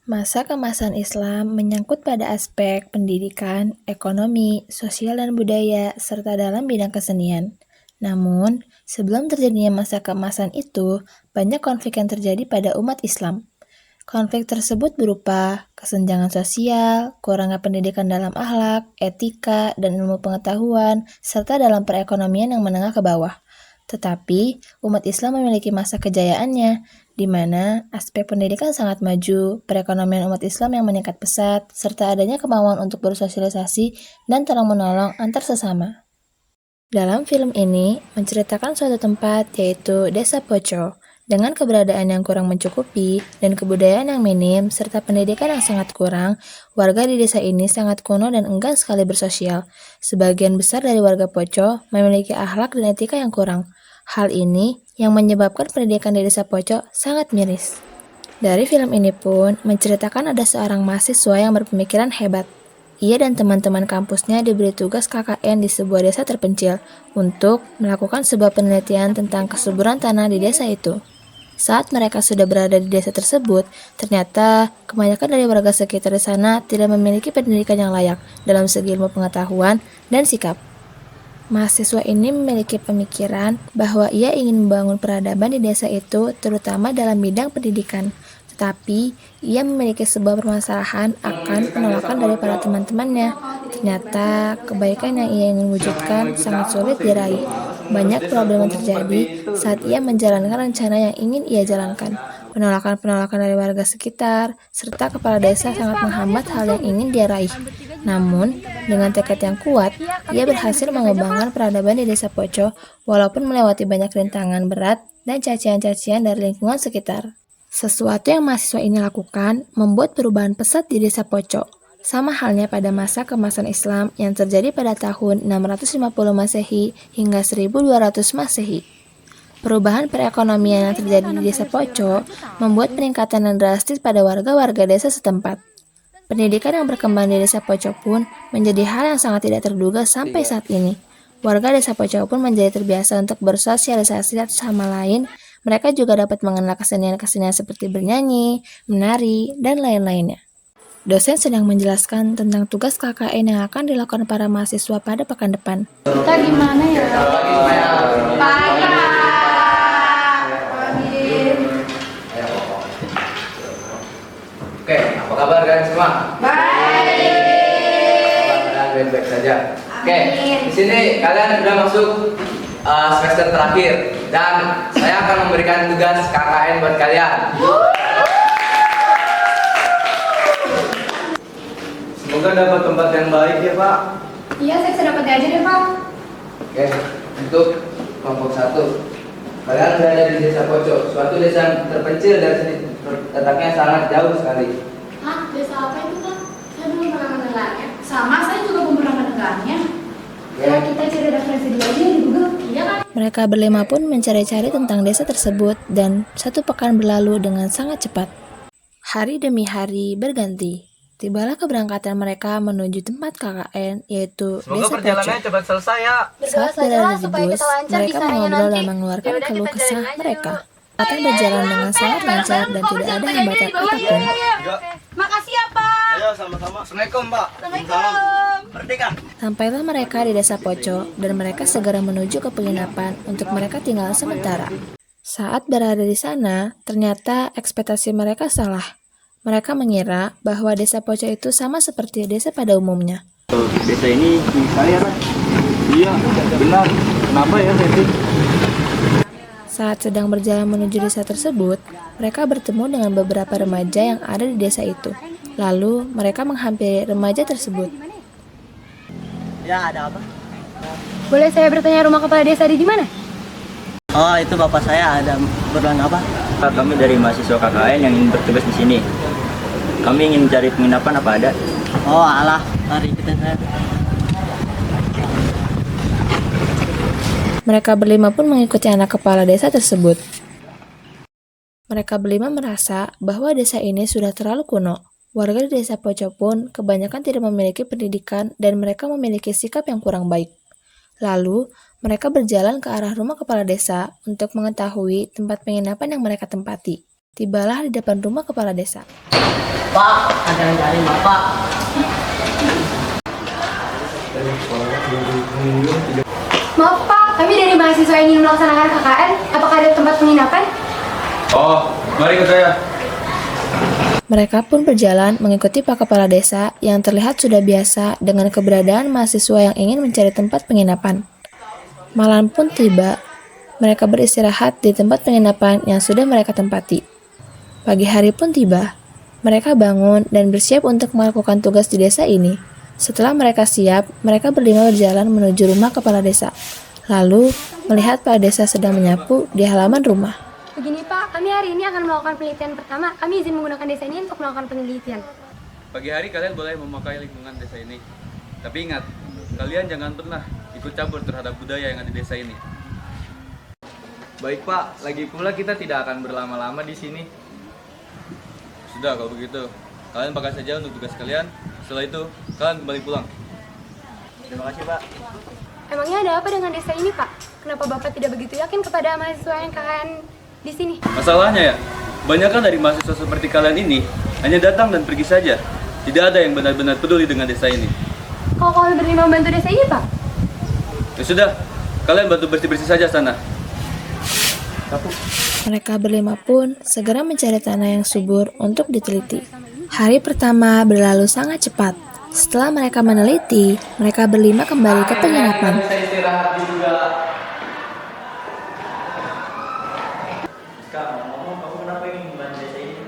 Masa kemasan Islam menyangkut pada aspek pendidikan, ekonomi, sosial dan budaya, serta dalam bidang kesenian. Namun, sebelum terjadinya masa keemasan itu, banyak konflik yang terjadi pada umat Islam. Konflik tersebut berupa kesenjangan sosial, kurangnya pendidikan dalam akhlak, etika, dan ilmu pengetahuan, serta dalam perekonomian yang menengah ke bawah. Tetapi, umat Islam memiliki masa kejayaannya, di mana aspek pendidikan sangat maju, perekonomian umat Islam yang meningkat pesat, serta adanya kemauan untuk bersosialisasi dan tolong-menolong antar sesama. Dalam film ini menceritakan suatu tempat yaitu Desa Poco. Dengan keberadaan yang kurang mencukupi dan kebudayaan yang minim serta pendidikan yang sangat kurang, warga di desa ini sangat kuno dan enggan sekali bersosial. Sebagian besar dari warga Poco memiliki akhlak dan etika yang kurang. Hal ini yang menyebabkan pendidikan di desa Poco sangat miris. Dari film ini pun menceritakan ada seorang mahasiswa yang berpemikiran hebat. Ia dan teman-teman kampusnya diberi tugas KKN di sebuah desa terpencil untuk melakukan sebuah penelitian tentang kesuburan tanah di desa itu. Saat mereka sudah berada di desa tersebut, ternyata kebanyakan dari warga sekitar di sana tidak memiliki pendidikan yang layak dalam segi ilmu pengetahuan dan sikap. Mahasiswa ini memiliki pemikiran bahwa ia ingin membangun peradaban di desa itu terutama dalam bidang pendidikan. Tetapi, ia memiliki sebuah permasalahan akan penolakan dari para teman-temannya. Ternyata, kebaikan yang ia ingin wujudkan sangat sulit diraih. Banyak problem yang terjadi saat ia menjalankan rencana yang ingin ia jalankan. Penolakan-penolakan dari warga sekitar, serta kepala desa sangat menghambat hal yang ingin dia raih. Namun, dengan tekad yang kuat, ia berhasil mengembangkan peradaban di desa Poco, walaupun melewati banyak rintangan berat dan cacian-cacian dari lingkungan sekitar. Sesuatu yang mahasiswa ini lakukan membuat perubahan pesat di desa Poco. Sama halnya pada masa kemasan Islam yang terjadi pada tahun 650 Masehi hingga 1200 Masehi. Perubahan perekonomian yang terjadi di desa Poco membuat peningkatan yang drastis pada warga-warga desa setempat. Pendidikan yang berkembang di desa Poco pun menjadi hal yang sangat tidak terduga sampai saat ini. Warga desa Poco pun menjadi terbiasa untuk bersosialisasi satu sama lain. Mereka juga dapat mengenal kesenian-kesenian seperti bernyanyi, menari, dan lain-lainnya. Dosen sedang menjelaskan tentang tugas KKN yang akan dilakukan para mahasiswa pada pekan depan. Kita gimana ya? Oke, apa kabar kalian semua? Baik. Kalian baik-baik saja. Oke, di sini kalian sudah masuk semester terakhir dan saya akan memberikan tugas KKN buat kalian. Semoga dapat tempat yang baik ya Pak. Iya, saya dapatnya aja deh Pak. Oke, untuk kelompok 1. Kalian berada di desa Poco, suatu desa yang terpencil dari sini, letaknya sangat jauh sekali. Hah? Desa apa itu Pak? Saya belum pernah mendengarnya. Sama, saya juga belum pernah mendengarnya. Ya, kita cari referensi dulu aja di Google. Iya kan? Mereka berlima pun mencari-cari tentang desa tersebut dan satu pekan berlalu dengan sangat cepat. Hari demi hari berganti. Tibalah keberangkatan mereka menuju tempat KKN, yaitu Semoga Desa Poco. perjalanannya cepat selesai ya. Saat berada di bus, mereka mengobrol dan mengeluarkan keluh kesah mereka. Akan berjalan dengan sangat lancar dan tidak ada hambatan apapun. Makasih ya Pak. Ayo sama-sama. Assalamualaikum Pak. Assalamualaikum. Merdeka. Sampailah mereka di Desa Poco dan mereka segera menuju ke penginapan untuk mereka tinggal sementara. Saat berada di sana, ternyata ekspektasi mereka salah. Mereka mengira bahwa Desa Poco itu sama seperti desa pada umumnya. Desa ini milik saya, Pak. Iya, benar. Kenapa ya, Seti? Saat sedang berjalan menuju desa tersebut, mereka bertemu dengan beberapa remaja yang ada di desa itu. Lalu, mereka menghampiri remaja tersebut. Ya, ada apa? Boleh saya bertanya rumah kepala desa di mana? Oh, itu bapak saya. Ada keperluan apa? Kami dari mahasiswa KKN yang ingin bertugas di sini. Kami ingin cari penginapan, apa ada? Oh, alah. Mari kita lihat. Mereka berlima pun mengikuti anak kepala desa tersebut. Mereka berlima merasa bahwa desa ini sudah terlalu kuno. Warga di desa Poco pun kebanyakan tidak memiliki pendidikan dan mereka memiliki sikap yang kurang baik. Lalu, mereka berjalan ke arah rumah kepala desa untuk mengetahui tempat penginapan yang mereka tempati. Tibalah di depan rumah kepala desa. Pak, ada yang cari Bapak. Maaf Pak, kami dari mahasiswa yang ingin melaksanakan KKN. Apakah ada tempat penginapan? Oh, mari ikut saya. Mereka pun berjalan mengikuti Pak Kepala Desa yang terlihat sudah biasa dengan keberadaan mahasiswa yang ingin mencari tempat penginapan. Malam pun tiba, mereka beristirahat di tempat penginapan yang sudah mereka tempati. Pagi hari pun tiba, mereka bangun dan bersiap untuk melakukan tugas di desa ini. Setelah mereka siap, mereka berlima berjalan menuju rumah Kepala Desa. Lalu, melihat Kepala Desa sedang menyapu di halaman rumah. Begini Pak, kami hari ini akan melakukan penelitian pertama. Kami izin menggunakan desa ini untuk melakukan penelitian. Pagi hari kalian boleh memakai lingkungan desa ini. Tapi ingat, kalian jangan pernah ikut campur terhadap budaya yang ada di desa ini. Baik Pak, lagi pula kita tidak akan berlama-lama di sini. Sudah kalau begitu, kalian pakai saja untuk tugas kalian. Setelah itu, kalian kembali pulang. Terima kasih, Pak. Emangnya ada apa dengan desa ini Pak? Kenapa Bapak tidak begitu yakin kepada mahasiswa yang KKN di sini? Masalahnya ya, kebanyakan dari mahasiswa seperti kalian ini hanya datang dan pergi saja. Tidak ada yang benar-benar peduli dengan desa ini. Kalau kalian berlima membantu desa ini Pak? Ya sudah, kalian bantu bersih-bersih saja sana. Mereka berlima pun segera mencari tanah yang subur untuk diteliti. Hari pertama berlalu sangat cepat. Setelah mereka meneliti, mereka berlima kembali ke penginapan. Saya istirahat juga. Kak, ngomong kamu kenapa ingin membantu desa ini?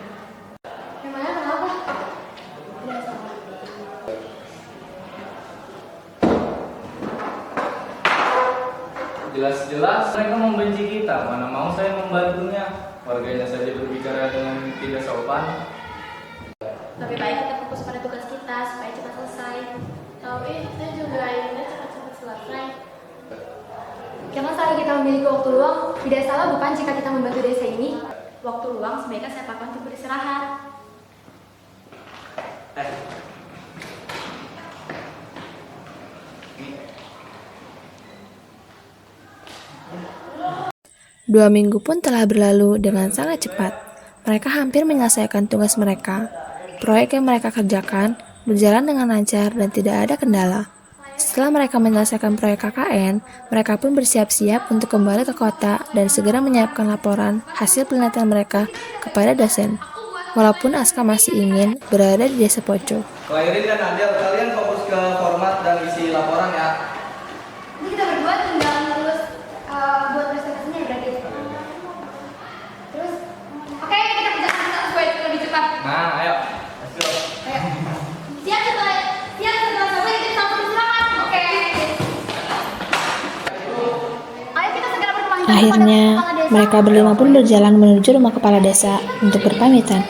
Memangnya kenapa? Jelas-jelas mereka membenci kita. Mana mau saya membantunya? Warganya saja berbicara dengan tidak sopan. Lebih baik kita fokus pada tugas kita supaya cepat selesai. Tapi saya juga ingin cepat-cepat selesai. Jangan salah kita memiliki waktu luang. Tidak salah bukan jika kita membantu desa ini. Waktu luang sebaiknya saya pakai untuk beristirahat. Eh, 2 minggu pun telah berlalu dengan sangat cepat. Mereka hampir menyelesaikan tugas mereka. Proyek yang mereka kerjakan berjalan dengan lancar dan tidak ada kendala. Setelah mereka menyelesaikan proyek KKN, mereka pun bersiap-siap untuk kembali ke kota dan segera menyiapkan laporan hasil penelitian mereka kepada dosen. Walaupun Aska masih ingin berada di Desa Poco. Khairin dan Adel, kalian fokus ke format dan isi laporan ya. Ini kita berdua tinggal terus buat presentasinya ya berarti. Terus, oke kita kerjakan sesuai lebih cepat. Nah, ayo. Let's go. Ayo. Siap setelah selesai kita langsung beristirahat. Oke. Ayo kita segera berpamitan kepada Akhirnya, kepala desa. mereka berlima pun berjalan menuju rumah kepala desa untuk berpamitan.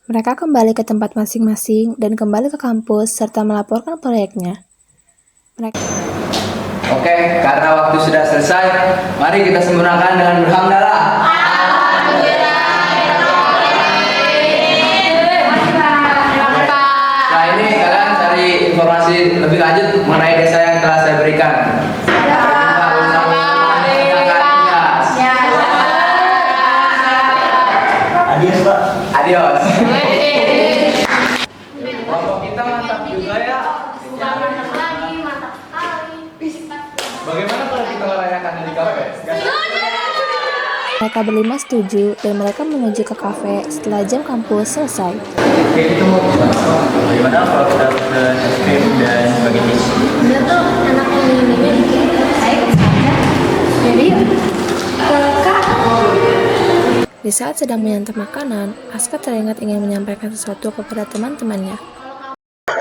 Mereka kembali ke tempat masing-masing dan kembali ke kampus serta melaporkan proyeknya. Mereka Oke, karena waktu sudah selesai, mari kita sempurnakan dengan berhamdalah. Nah ini kalian cari informasi lebih lanjut mengenai desa yang telah saya berikan. adios, Pak. Adios. Kelompok kita mantap juga ya. Mantap lagi, mantap sekali. Bagaimana kalau kita merayakan di kafe? Mereka berlima setuju dan mereka menuju ke kafe setelah jam kampus selesai. Bagaimana kalau kita pesan es krim dan spaghetti? Dia tuh anak yang minumnya dikit. Baik, saja. Jadi yuk. Kak. Di saat sedang menyantap makanan, Aska teringat ingin menyampaikan sesuatu kepada teman-temannya.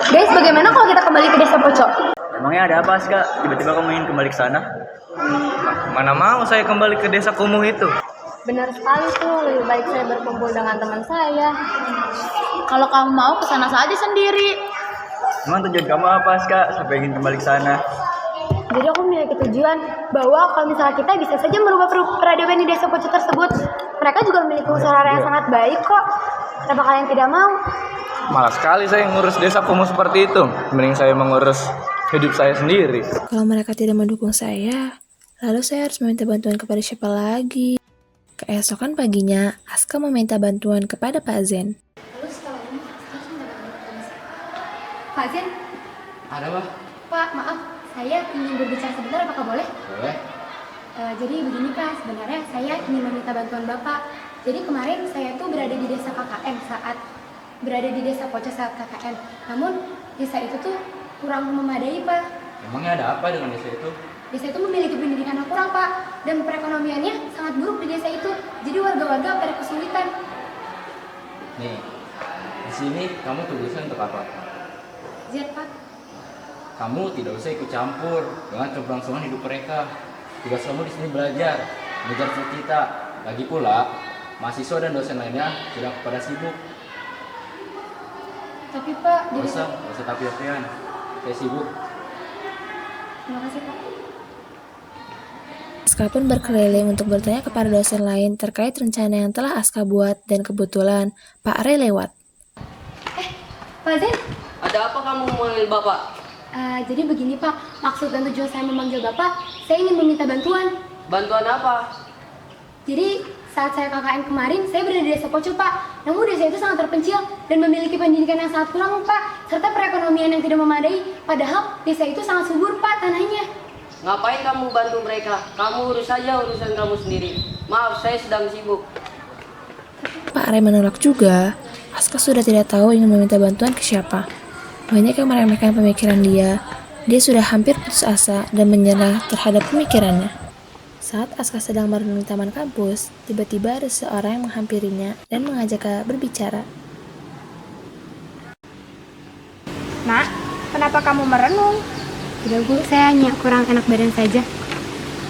Guys, bagaimana kalau kita kembali ke Desa Poco? Emangnya ada apa, Kak? Tiba-tiba kamu ingin kembali ke sana? Mana mau saya kembali ke desa kumuh itu? Benar sekali tuh, lebih baik saya berkumpul dengan teman saya. Kalau kamu mau kesana saja sendiri. Emang tujuan kamu apa, Kak? Sampai ingin kembali ke sana? Jadi aku memiliki tujuan bahwa kalau misalnya kita bisa saja merubah peradaban di Desa Poco tersebut. Mereka juga memiliki usaha yang sangat baik kok. Kenapa kalian tidak mau? Malas sekali saya ngurus desa kumuh seperti itu. Mending saya mengurus hidup saya sendiri. Kalau mereka tidak mendukung saya, lalu saya harus meminta bantuan kepada siapa lagi? Keesokan paginya, Aska meminta bantuan kepada Pak Zen. Lalu setelah ini Pak Zen, Ada apa? Pak, maaf, saya ingin berbicara sebentar, apakah boleh? Boleh. Jadi begini Pak, sebenarnya saya ingin meminta bantuan Bapak. Jadi kemarin saya tuh berada di desa KKN saat KKN. Namun desa itu tuh kurang memadai Pak. Emangnya ada apa dengan desa itu? Desa itu memiliki pendidikan yang kurang Pak, dan perekonomiannya sangat buruk di desa itu. Jadi warga-warga pada kesulitan. Nih, di sini kamu tugasnya untuk apa? Zat Pak. Kamu tidak usah ikut campur dengan keberlangsungan hidup mereka. Tugas kamu di sini belajar, mengejar cita-cita. Lagi pula, mahasiswa dan dosen lainnya sudah pada sibuk. Tapi Pak, di Gak desa... usah tapi-tapian. Saya sibuk. Terima kasih Pak. Aska pun berkeliling untuk bertanya kepada dosen lain terkait rencana yang telah Aska buat dan kebetulan Pak Re lewat. Pak Zen, Ada apa kamu memanggil Bapak? jadi begini Pak, maksud dan tujuan saya memanggil Bapak, saya ingin meminta bantuan. Bantuan apa? Jadi saat saya KKN kemarin, saya berada di desa Poco Pak. Namun desa itu sangat terpencil dan memiliki pendidikan yang sangat kurang Pak, serta perekonomian yang tidak memadai. Padahal desa itu sangat subur Pak tanahnya. Ngapain kamu bantu mereka? Kamu urus saja urusan kamu sendiri. Maaf, saya sedang sibuk. Pak Re menolak juga. Aska sudah tidak tahu ingin meminta bantuan ke siapa. Banyak yang meremehkan pemikiran dia. Dia sudah hampir putus asa dan menyerah terhadap pemikirannya. Saat Aska sedang merenungi taman kampus, tiba-tiba ada seorang yang menghampirinya dan mengajaknya berbicara. Nak, kenapa kamu merenung? Tidak Bu, saya hanya kurang enak badan saja.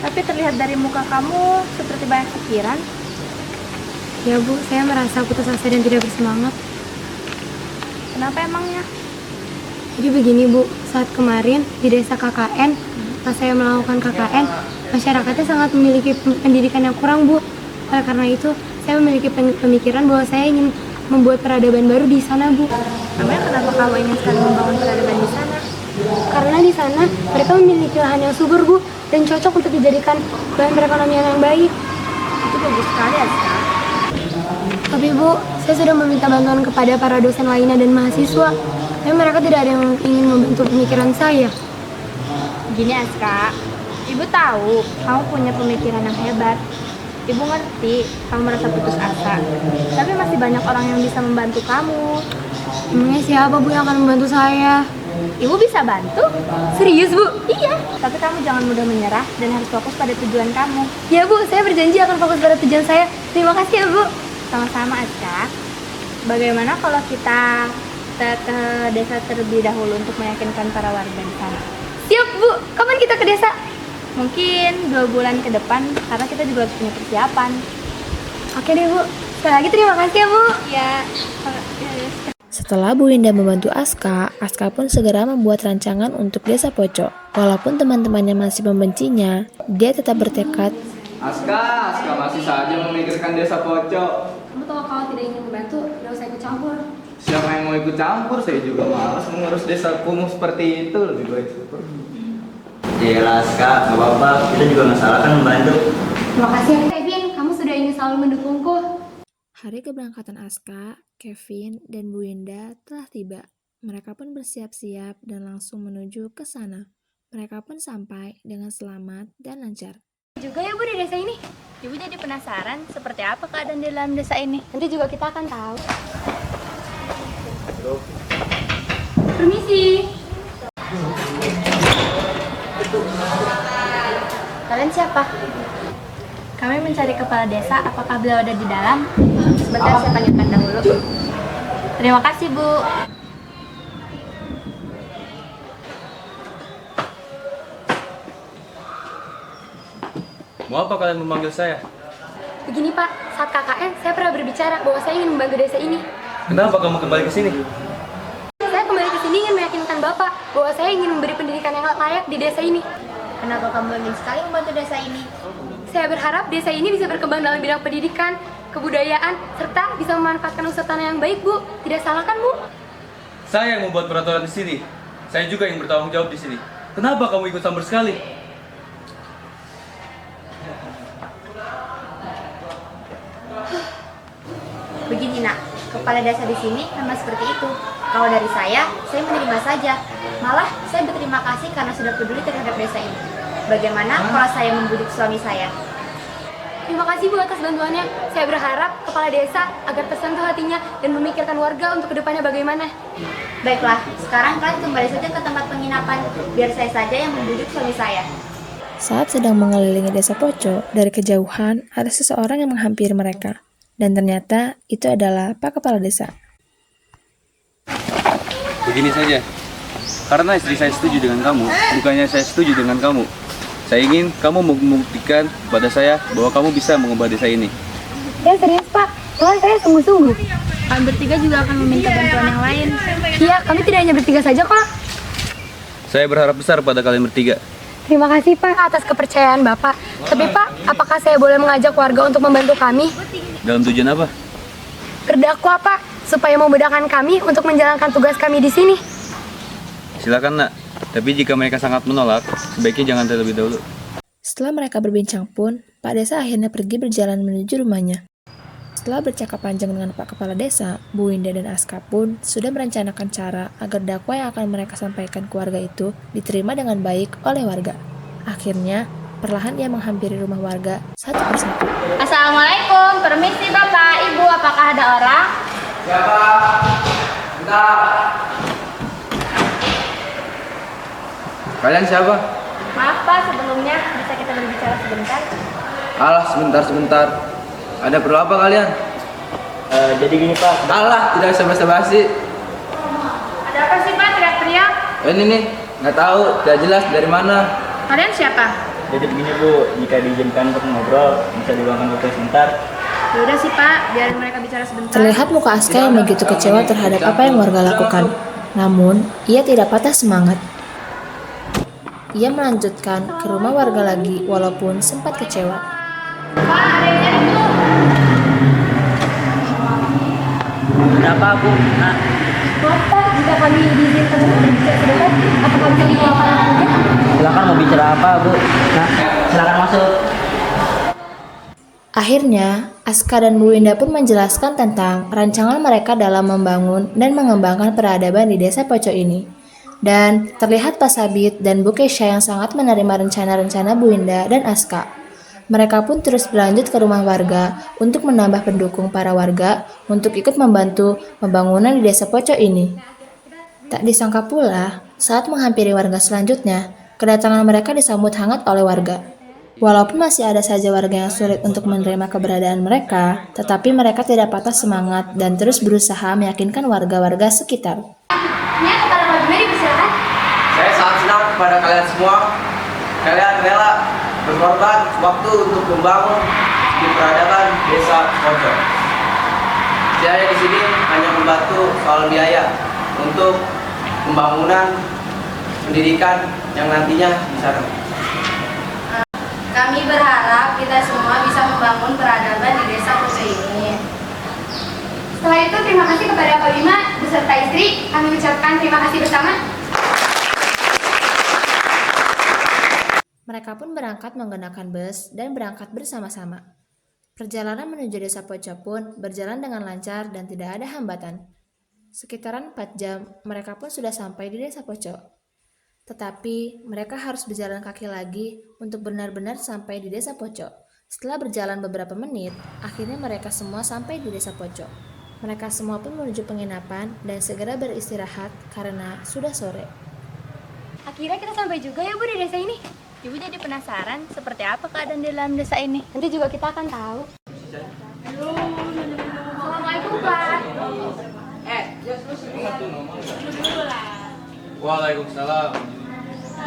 Tapi terlihat dari muka kamu seperti banyak pikiran. Ya Bu, saya merasa putus asa dan tidak bersemangat. Kenapa emangnya? Jadi begini Bu, saat kemarin di desa KKN, pas saya melakukan KKN, masyarakatnya sangat memiliki pendidikan yang kurang Bu. Oleh karena itu, saya memiliki pemikiran bahwa saya ingin membuat peradaban baru di sana Bu. Namanya kenapa kamu ingin sekali membangun peradaban di sana? Karena di sana mereka memiliki lahan yang subur Bu, dan cocok untuk dijadikan bahan perekonomian yang baik. Itu bagus sekali Aska. Tapi Bu, saya sudah meminta bantuan kepada para dosen lainnya dan mahasiswa. Tapi mereka tidak ada yang ingin membantu pemikiran saya. Gini Aska, Ibu tahu kamu punya pemikiran yang hebat. Ibu ngerti kamu merasa putus asa. Tapi masih banyak orang yang bisa membantu kamu. Emangnya siapa Bu yang akan membantu saya? Ibu bisa bantu. Serius Bu? Iya, tapi kamu jangan mudah menyerah dan harus fokus pada tujuan kamu. Ya Bu, saya berjanji akan fokus pada tujuan saya. Terima kasih ya Bu. Sama-sama Aska. Bagaimana kalau kita ke desa terlebih dahulu untuk meyakinkan para warga di sana? Siap Bu, kapan kita ke desa? Mungkin 2 bulan ke depan, karena kita juga harus punya persiapan. Oke deh Bu, sekali lagi terima kasih ya Bu. Ya, Setelah Bu Winda membantu Aska, Aska pun segera membuat rancangan untuk desa Poco. Walaupun teman-temannya masih membencinya, dia tetap bertekad. Aska masih saja memikirkan desa Poco. Kamu tahu kalau tidak ingin membantu, tidak usah ikut campur. Siapa yang mau ikut campur? Saya juga malas mengurus desa kumuh seperti itu. Lebih baik super. Yalah Aska, gak apa-apa. Kita juga gak salah kan membantu. Terima kasih ya Kevin, kamu sudah ingin selalu mendukungku. Hari keberangkatan Aska, Kevin, dan Bu Winda telah tiba. Mereka pun bersiap-siap dan langsung menuju ke sana. Mereka pun sampai dengan selamat dan lancar. Juga ya Bu di desa ini. Ibu jadi penasaran seperti apa keadaan di dalam desa ini. Nanti juga kita akan tahu. Permisi. Kalian siapa? Kami mencari kepala desa, apakah beliau ada di dalam? Sebentar saya panggilkan dahulu. Terima kasih Bu. Mau apa kalian memanggil saya? Begini Pak, saat KKN saya pernah berbicara bahwa saya ingin membantu desa ini. Kenapa kamu kembali ke sini? Saya kembali ke sini ingin meyakinkan Bapak bahwa saya ingin memberi pendidikan yang layak di desa ini. Kenapa kamu ingin sekali membantu desa ini? Saya berharap desa ini bisa berkembang dalam bidang pendidikan, kebudayaan, serta bisa memanfaatkan usaha tanah yang baik, Bu. Tidak salah kan, Bu? Saya yang membuat peraturan di sini. Saya juga yang bertanggung jawab di sini. Kenapa kamu ikut campur sekali? Begini nak, kepala desa di sini memang seperti itu. Kalau dari saya menerima saja. Malah saya berterima kasih karena sudah peduli terhadap desa ini. Bagaimana kalau saya membujuk suami saya? Terima kasih Bu atas bantuannya. Saya berharap kepala desa agar tersentuh hatinya dan memikirkan warga untuk kedepannya bagaimana. Baiklah, sekarang kalian kembali saja ke tempat penginapan. Biar saya saja yang membujuk suami saya. Saat sedang mengelilingi desa Poco, dari kejauhan ada seseorang yang menghampiri mereka. Dan ternyata itu adalah Pak Kepala Desa. Begini saja, karena istri saya setuju dengan kamu, bukannya saya setuju dengan kamu. Saya ingin kamu membuktikan kepada saya bahwa kamu bisa mengubah desa ini. Ya serius Pak, soalnya saya sungguh-sungguh. Kami bertiga juga akan meminta bantuan yang lain. Iya, kami tidak hanya bertiga saja kok. Saya berharap besar pada kalian bertiga. Terima kasih Pak atas kepercayaan Bapak. Tapi Pak, apakah saya boleh mengajak warga untuk membantu kami? Dalam tujuan apa? Berdakwah Pak, supaya memudahkan kami untuk menjalankan tugas kami di sini. Silakan nak, tapi jika mereka sangat menolak, sebaiknya jangan terlebih dahulu. Setelah mereka berbincang pun, Pak Desa akhirnya pergi berjalan menuju rumahnya. Setelah bercakap panjang dengan Pak Kepala Desa, Bu Winda dan Aska pun sudah merencanakan cara agar dakwah yang akan mereka sampaikan ke warga itu diterima dengan baik oleh warga. Akhirnya, perlahan ia menghampiri rumah warga satu persatu. Assalamualaikum, permisi Bapak, Ibu, apakah ada orang? Siapa? Bentar. Kalian siapa? Maaf Pak, sebelumnya bisa kita berbicara sebentar? Alah, sebentar. Ada perlu apa kalian? Jadi gini Pak, Alah, tidak usah basa-basi. Ada apa sih Pak teriak-teriak? Ini nih, nggak tahu, tidak jelas dari mana. Kalian siapa? jadi begini Bu, jika diizinkan untuk ngobrol, bisa diluangkan waktu sebentar. Ya udah sih Pak, biarin mereka bicara sebentar. Terlihat muka Aska yang begitu kecewa terhadap apa yang warga lakukan. Namun, ia tidak patah semangat. Ia melanjutkan ke rumah warga lagi walaupun sempat kecewa. Pak, ada yang nyari Bu. Ada apa Bu? Nah, Maaf Pak, jika kami diizinkan untuk berbicara sebentar, apakah bisa dibawakan saja? silakan mau bicara apa Bu? Nah, silakan masuk. Akhirnya, Aska dan Bu Winda pun menjelaskan tentang rancangan mereka dalam membangun dan mengembangkan peradaban di desa Poco ini. Dan terlihat Pak Sabit dan Bu Kesha yang sangat menerima rencana-rencana Bu Winda dan Aska. Mereka pun terus berlanjut ke rumah warga untuk menambah pendukung para warga untuk ikut membantu pembangunan di desa Poco ini. Tak disangka pula, saat menghampiri warga selanjutnya, kedatangan mereka disambut hangat oleh warga. Walaupun masih ada saja warga yang sulit untuk menerima keberadaan mereka, tetapi mereka tidak patah semangat dan terus berusaha meyakinkan warga-warga sekitar. Ya, kepala Mabima dipersilakan. Saya sangat senang kepada kalian semua. Kalian rela berkorban waktu untuk membangun di peradaban desa Poco. Saya di sini hanya membantu soal biaya untuk pembangunan pendidikan yang nantinya di sana. Kami berharap kita semua bisa membangun peradaban di desa Poco ini. Setelah itu, terima kasih kepada Pak Bima beserta istri. Kami ucapkan terima kasih bersama. Mereka pun berangkat menggunakan bus dan berangkat bersama-sama. Perjalanan menuju desa Poco pun berjalan dengan lancar dan tidak ada hambatan. Sekitaran 4 jam, mereka pun sudah sampai di desa Poco. Tetapi, mereka harus berjalan kaki lagi untuk benar-benar sampai di desa Poco. Setelah berjalan beberapa menit, akhirnya mereka semua sampai di desa Poco. Mereka semua pun menuju penginapan dan segera beristirahat karena sudah sore. Akhirnya kita sampai juga ya Bu di desa ini. Ibu jadi penasaran seperti apa keadaan di dalam desa ini? Nanti juga kita akan tahu. Assalamualaikum Pak. Waalaikumsalam.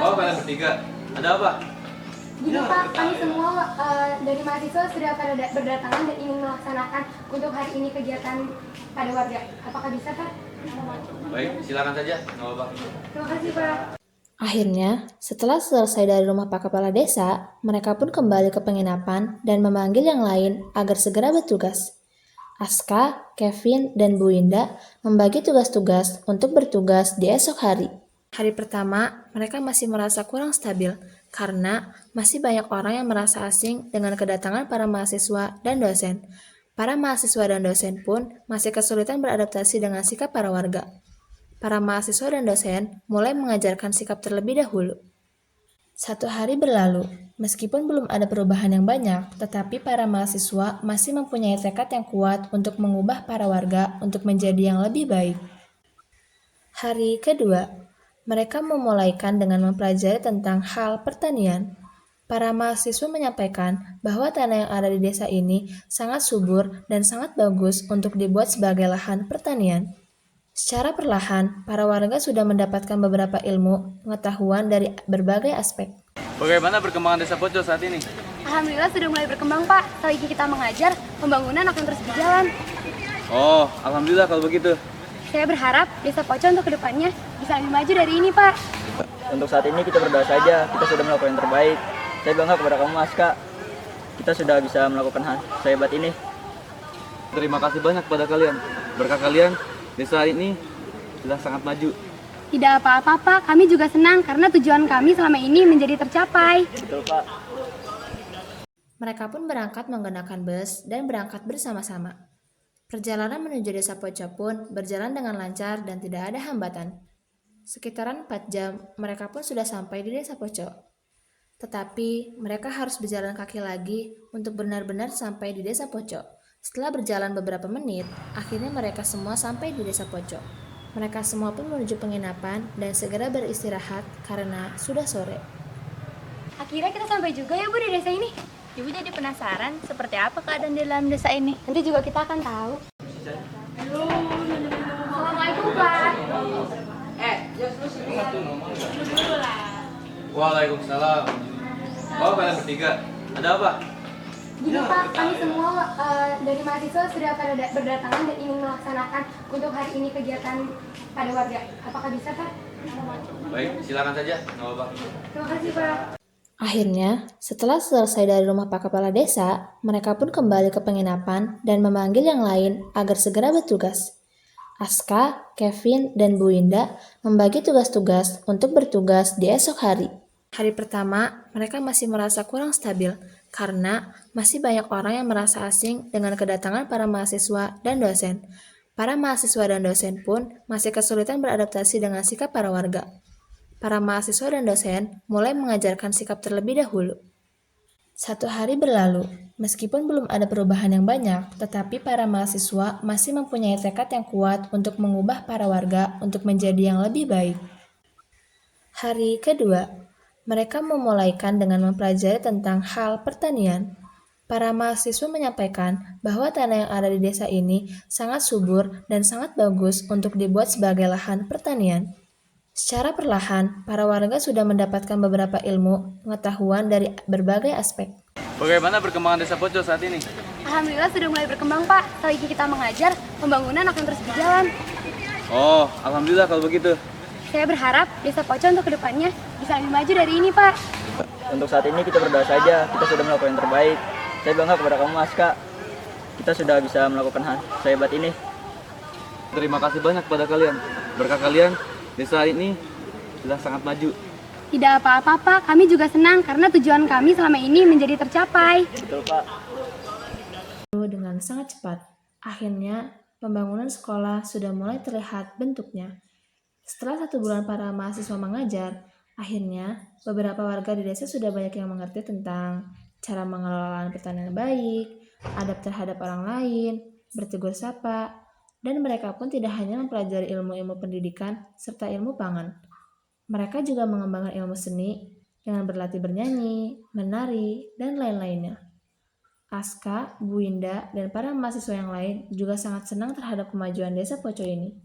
Oh, kalian bertiga. Ada apa? Jadi Pak, kami semua dari mahasiswa sudah pada berdatangan dan ingin melaksanakan untuk hari ini kegiatan pada warga. Apakah bisa Pak? Baik, silakan saja. Nggak apa-apa. Terima kasih Pak. Akhirnya, setelah selesai dari rumah Pak Kepala Desa, mereka pun kembali ke penginapan dan memanggil yang lain agar segera bertugas. Aska, Kevin, dan Bu Winda membagi tugas-tugas untuk bertugas di esok hari. Hari pertama, mereka masih merasa kurang stabil karena masih banyak orang yang merasa asing dengan kedatangan para mahasiswa dan dosen. Para mahasiswa dan dosen pun masih kesulitan beradaptasi dengan sikap para warga. Para mahasiswa dan dosen mulai mengajarkan sikap terlebih dahulu. 1 hari berlalu, meskipun belum ada perubahan yang banyak, tetapi para mahasiswa masih mempunyai tekad yang kuat untuk mengubah para warga untuk menjadi yang lebih baik. Hari kedua, mereka memulaikan dengan mempelajari tentang hal pertanian. Para mahasiswa menyampaikan bahwa tanah yang ada di desa ini sangat subur dan sangat bagus untuk dibuat sebagai lahan pertanian. Secara perlahan, para warga sudah mendapatkan beberapa ilmu pengetahuan dari berbagai aspek. Bagaimana perkembangan desa Pocok saat ini? Alhamdulillah sudah mulai berkembang, Pak. Selagi kita mengajar, pembangunan akan terus berjalan. Oh, alhamdulillah kalau begitu. Saya berharap desa Pocok untuk kedepannya bisa lebih maju dari ini, Pak. Untuk saat ini kita berdoa saja, kita sudah melakukan yang terbaik. Saya bangga kepada kamu, Aska. Kita sudah bisa melakukan hal sehebat ini. Terima kasih banyak kepada kalian. Berkat kalian, desa ini sudah sangat maju. Tidak apa-apa, Pak. Kami juga senang karena tujuan kami selama ini menjadi tercapai. Betul, Pak. Mereka pun berangkat menggunakan bus dan berangkat bersama-sama. Perjalanan menuju desa Pocok pun berjalan dengan lancar dan tidak ada hambatan. Sekitaran 4 jam, mereka pun sudah sampai di desa Pocok. Tetapi mereka harus berjalan kaki lagi untuk benar-benar sampai di desa Pocok. Setelah berjalan beberapa menit, akhirnya mereka semua sampai di desa Pocok. Mereka semua pun menuju penginapan dan segera beristirahat karena sudah sore. Akhirnya kita sampai juga ya, Bu, di desa ini. Ibu jadi penasaran seperti apa keadaan di dalam desa ini. Nanti juga kita akan tahu. Assalamualaikum, Pak. Waalaikumsalam. Oh, kalian bertiga. Ada apa? Jadi, Pak, kami semua dari mahasiswa sudah pada berdatangan dan ingin melaksanakan untuk hari ini kegiatan pada warga. Apakah bisa, Pak? Baik, silakan saja. Nggak apa-apa. Terima kasih, Pak. Akhirnya, setelah selesai dari rumah Pak Kepala Desa, mereka pun kembali ke penginapan dan memanggil yang lain agar segera bertugas. Aska, Kevin, dan Bu Indah membagi tugas-tugas untuk bertugas di esok hari. Hari pertama, mereka masih merasa kurang stabil karena masih banyak orang yang merasa asing dengan kedatangan para mahasiswa dan dosen. Para mahasiswa dan dosen pun masih kesulitan beradaptasi dengan sikap para warga. Para mahasiswa dan dosen mulai mengajarkan sikap terlebih dahulu. 1 hari berlalu, meskipun belum ada perubahan yang banyak, tetapi para mahasiswa masih mempunyai tekad yang kuat untuk mengubah para warga untuk menjadi yang lebih baik. Hari kedua, mereka memulaikan dengan mempelajari tentang hal pertanian. Para mahasiswa menyampaikan bahwa tanah yang ada di desa ini sangat subur dan sangat bagus untuk dibuat sebagai lahan pertanian. Secara perlahan, para warga sudah mendapatkan beberapa ilmu pengetahuan dari berbagai aspek. Bagaimana perkembangan desa Pocok saat ini? Alhamdulillah sudah mulai berkembang, Pak. Selagi kita mengajar, pembangunan akan terus berjalan. Oh, alhamdulillah kalau begitu. Saya berharap desa Pocok untuk kedepannya bisa lebih maju dari ini, Pak. Untuk saat ini kita berdoa saja, kita sudah melakukan yang terbaik. Saya bangga kepada kamu, Aska. Kita sudah bisa melakukan hal sehebat ini. Terima kasih banyak kepada kalian. Berkat kalian, desa ini sudah sangat maju. Tidak apa-apa, Pak. Kami juga senang karena tujuan kami selama ini menjadi tercapai. Betul, Pak. Dengan sangat cepat, akhirnya pembangunan sekolah sudah mulai terlihat bentuknya. Setelah 1 bulan para mahasiswa mengajar, akhirnya beberapa warga di desa sudah banyak yang mengerti tentang cara mengelola lahan pertanian baik, adab terhadap orang lain, bertegur sapa, dan mereka pun tidak hanya mempelajari ilmu-ilmu pendidikan serta ilmu pangan. Mereka juga mengembangkan ilmu seni dengan berlatih bernyanyi, menari, dan lain-lainnya. Aska, Bu Indah, dan para mahasiswa yang lain juga sangat senang terhadap kemajuan desa Pocok ini.